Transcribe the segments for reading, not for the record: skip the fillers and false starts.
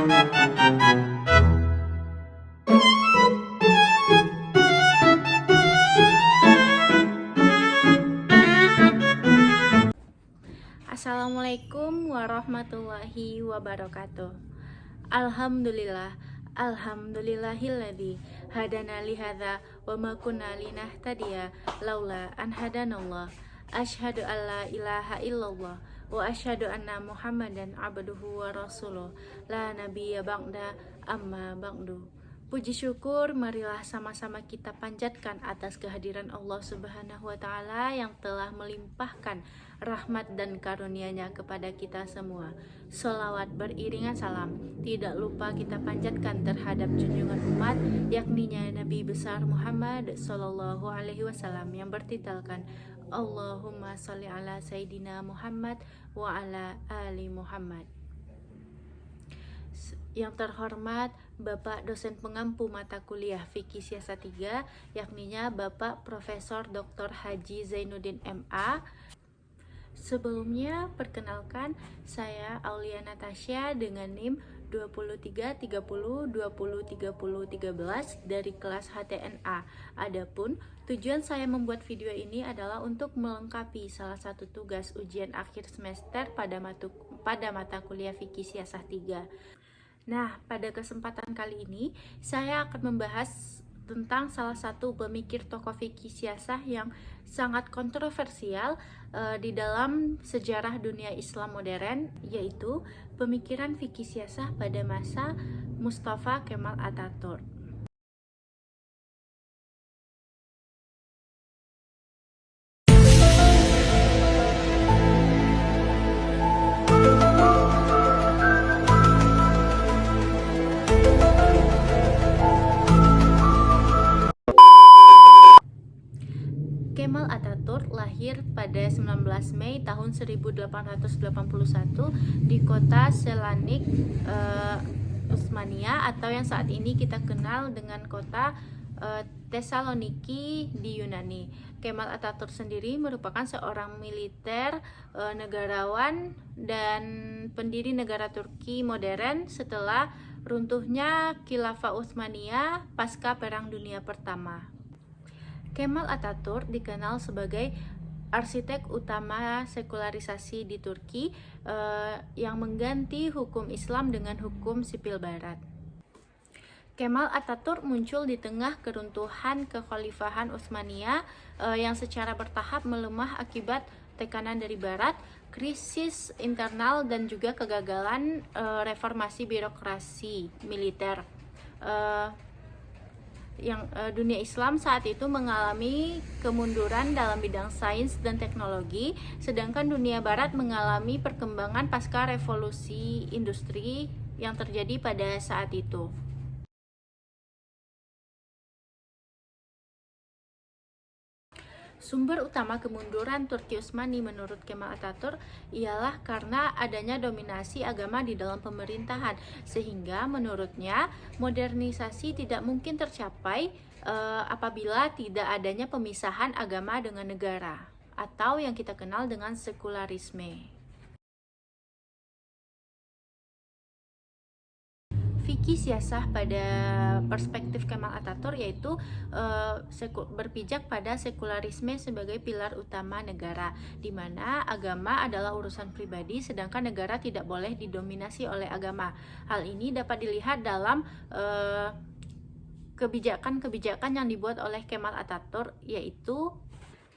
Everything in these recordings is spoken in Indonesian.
Assalamualaikum warahmatullahi wabarakatuh. Alhamdulillah, alhamdulillahilladzi hadana li hadza wa ma kunna linahtadiya laula an hadanallah. Asyhadu an la ilaha illallah wa asyhadu anna Muhammadan abduhu wa rasuluh. La nabiyya ba'da amma ba'du. Puji syukur marilah sama-sama kita panjatkan atas kehadiran Allah Subhanahu wa taala yang telah melimpahkan rahmat dan karunia-Nya kepada kita semua. Sholawat beriringan salam tidak lupa kita panjatkan terhadap junjungan umat, yakninya Nabi besar Muhammad sallallahu alaihi wasallam yang bertitelkan Allahumma sholli ala Sayyidina Muhammad wa ala ali Muhammad. Yang terhormat Bapak dosen pengampu mata kuliah Fikih Siasat 3, yakninya Bapak Profesor Dr. Haji Zainuddin MA. Sebelumnya perkenalkan, saya Aulia Natasha dengan NIM 2330203013 dari kelas HTNA. Adapun tujuan saya membuat video ini adalah untuk melengkapi salah satu tugas ujian akhir semester pada mata kuliah Fikih Siasat 3. Nah, pada kesempatan kali ini saya akan membahas tentang salah satu pemikir tokoh fikih siasah yang sangat kontroversial di dalam sejarah dunia Islam modern, yaitu pemikiran fikih siasah pada masa Mustafa Kemal Atatürk. Kemal Atatürk lahir pada 19 Mei tahun 1881 di kota Selanik, Utsmania, atau yang saat ini kita kenal dengan kota Thessaloniki di Yunani. Kemal Atatürk sendiri merupakan seorang militer, negarawan, dan pendiri negara Turki modern setelah runtuhnya Khilafah Utsmaniyah pasca Perang Dunia Pertama. Kemal Atatürk dikenal sebagai arsitek utama sekularisasi di Turki yang mengganti hukum Islam dengan hukum sipil Barat. Kemal Atatürk muncul di tengah keruntuhan kekhalifahan Utsmaniyah yang secara bertahap melemah akibat tekanan dari Barat, krisis internal, dan juga kegagalan reformasi birokrasi militer. Dunia Islam saat itu mengalami kemunduran dalam bidang sains dan teknologi, sedangkan dunia Barat mengalami perkembangan pasca revolusi industri yang terjadi pada saat itu. Sumber utama kemunduran Turki Utsmani menurut Kemal Atatürk ialah karena adanya dominasi agama di dalam pemerintahan, sehingga menurutnya modernisasi tidak mungkin tercapai apabila tidak adanya pemisahan agama dengan negara, atau yang kita kenal dengan sekularisme. Fikih siasah pada perspektif Kemal Atatürk yaitu berpijak pada sekularisme sebagai pilar utama negara, di mana agama adalah urusan pribadi sedangkan negara tidak boleh didominasi oleh agama. Hal ini dapat dilihat dalam kebijakan-kebijakan yang dibuat oleh Kemal Atatürk, yaitu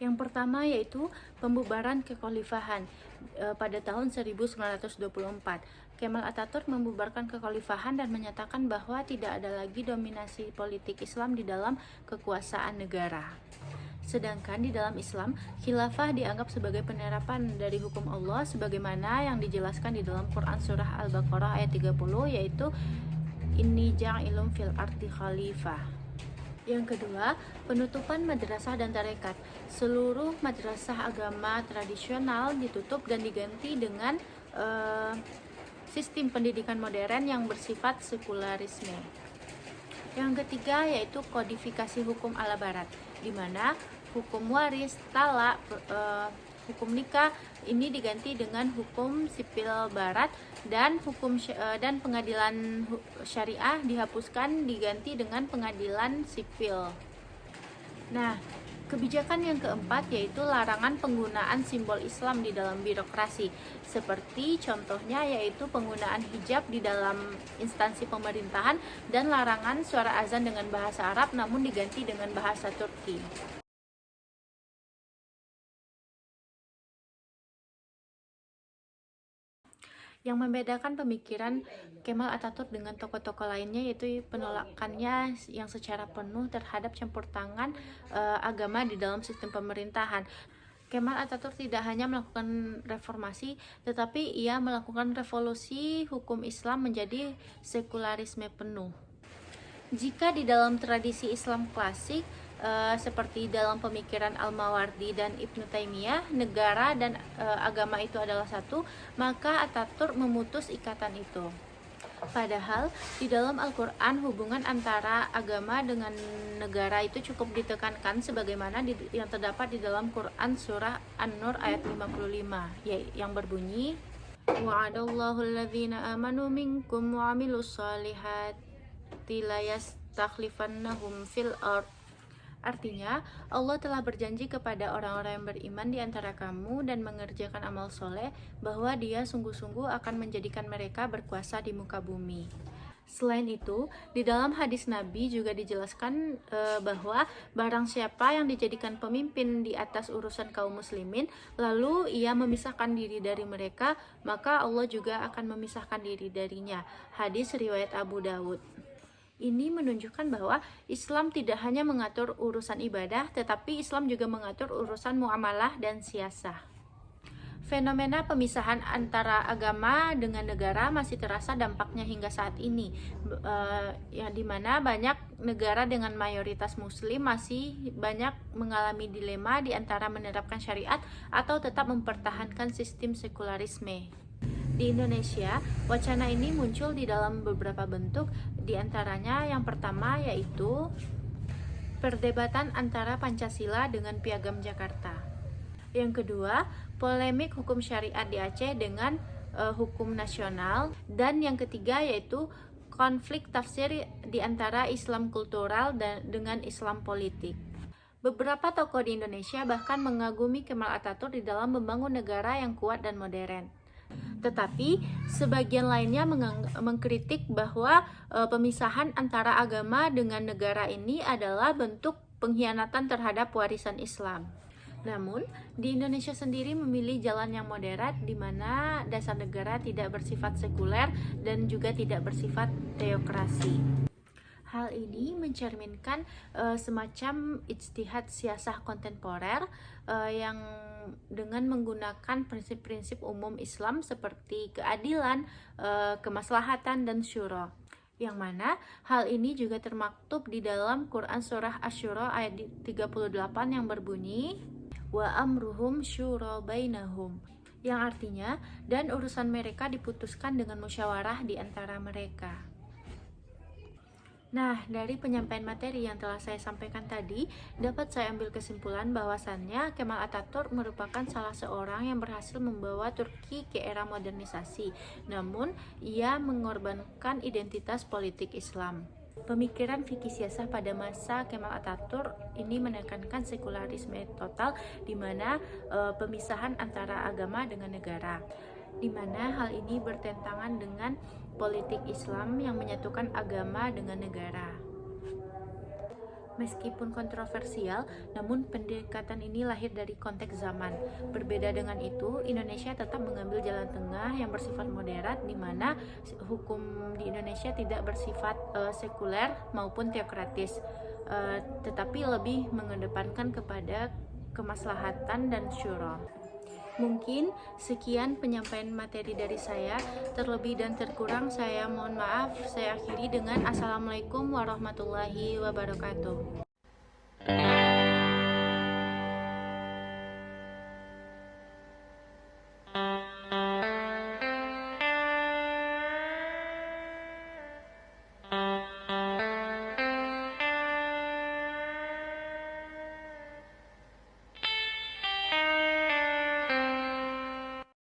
yang pertama yaitu pembubaran kekhalifahan pada tahun 1924. Kemal Atatürk membubarkan kekhalifahan dan menyatakan bahwa tidak ada lagi dominasi politik Islam di dalam kekuasaan negara. Sedangkan di dalam Islam, khilafah dianggap sebagai penerapan dari hukum Allah sebagaimana yang dijelaskan di dalam Quran surah Al-Baqarah ayat 30, yaitu inni ja'ilun fil ardi khalifah. Yang kedua, penutupan madrasah dan tarekat. Seluruh madrasah agama tradisional ditutup dan diganti dengan sistem pendidikan modern yang bersifat sekularisme. Yang ketiga yaitu kodifikasi hukum ala Barat, di mana hukum waris, talak, hukum nikah ini diganti dengan hukum sipil barat, dan dan pengadilan syariah dihapuskan diganti dengan pengadilan sipil. Nah, kebijakan yang keempat yaitu larangan penggunaan simbol Islam di dalam birokrasi. Seperti contohnya yaitu penggunaan hijab di dalam instansi pemerintahan dan larangan suara azan dengan bahasa Arab namun diganti dengan bahasa Turki. Yang membedakan pemikiran Kemal Atatürk dengan tokoh-tokoh lainnya yaitu penolakannya yang secara penuh terhadap campur tangan agama di dalam sistem pemerintahan. Kemal Atatürk tidak hanya melakukan reformasi, tetapi ia melakukan revolusi hukum Islam menjadi sekularisme penuh. Jika di dalam tradisi Islam klasik, seperti dalam pemikiran Al-Mawardi dan Ibnu Taimiyah, negara dan agama itu adalah satu, maka Atatürk memutus ikatan itu. Padahal di dalam Al-Quran hubungan antara agama dengan negara itu cukup ditekankan sebagaimana yang terdapat di dalam Quran surah An-Nur ayat 55 yang berbunyi, wa'adallahu alladhina amanu minkum wa amilus solihati la yastakhlifannahum fil ard. Artinya, Allah telah berjanji kepada orang-orang yang beriman di antara kamu dan mengerjakan amal soleh bahwa Dia sungguh-sungguh akan menjadikan mereka berkuasa di muka bumi. Selain itu, di dalam hadis Nabi juga dijelaskan bahwa barang siapa yang dijadikan pemimpin di atas urusan kaum muslimin, lalu ia memisahkan diri dari mereka, maka Allah juga akan memisahkan diri darinya. Hadis riwayat Abu Dawud. Ini menunjukkan bahwa Islam tidak hanya mengatur urusan ibadah, tetapi Islam juga mengatur urusan muamalah dan siasah. Fenomena pemisahan antara agama dengan negara masih terasa dampaknya hingga saat ini, di mana banyak negara dengan mayoritas muslim masih banyak mengalami dilema di antara menerapkan syariat atau tetap mempertahankan sistem sekularisme. Di Indonesia, wacana ini muncul di dalam beberapa bentuk, di antaranya yang pertama yaitu perdebatan antara Pancasila dengan Piagam Jakarta. Yang kedua, polemik hukum syariat di Aceh dengan hukum nasional. Dan yang ketiga yaitu konflik tafsir di antara Islam kultural dengan Islam politik. Beberapa tokoh di Indonesia bahkan mengagumi Kemal Atatürk di dalam membangun negara yang kuat dan modern. Tetapi sebagian lainnya mengkritik bahwa pemisahan antara agama dengan negara ini adalah bentuk pengkhianatan terhadap warisan Islam. Namun, di Indonesia sendiri memilih jalan yang moderat, di mana dasar negara tidak bersifat sekuler dan juga tidak bersifat teokrasi. Hal ini mencerminkan semacam ijtihad siasah kontemporer yang dengan menggunakan prinsip-prinsip umum Islam seperti keadilan, kemaslahatan, dan syura. Yang mana hal ini juga termaktub di dalam Quran surah Asy-Syura ayat 38 yang berbunyi, wa amruhum syura bainahum, yang artinya dan urusan mereka diputuskan dengan musyawarah di antara mereka. Nah, dari penyampaian materi yang telah saya sampaikan tadi, dapat saya ambil kesimpulan bahwasannya Kemal Atatürk merupakan salah seorang yang berhasil membawa Turki ke era modernisasi. Namun, ia mengorbankan identitas politik Islam. Pemikiran fikih siasah pada masa Kemal Atatürk ini menekankan sekularisme total, di mana pemisahan antara agama dengan negara, di mana hal ini bertentangan dengan politik Islam yang menyatukan agama dengan negara. Meskipun kontroversial, namun pendekatan ini lahir dari konteks zaman. Berbeda dengan itu, Indonesia tetap mengambil jalan tengah yang bersifat moderat, di mana hukum di Indonesia tidak bersifat sekuler maupun teokratis, tetapi lebih mengedepankan kepada kemaslahatan dan syura. Mungkin sekian penyampaian materi dari saya. Terlebih dan terkurang saya mohon maaf. Saya akhiri dengan Assalamualaikum warahmatullahi wabarakatuh.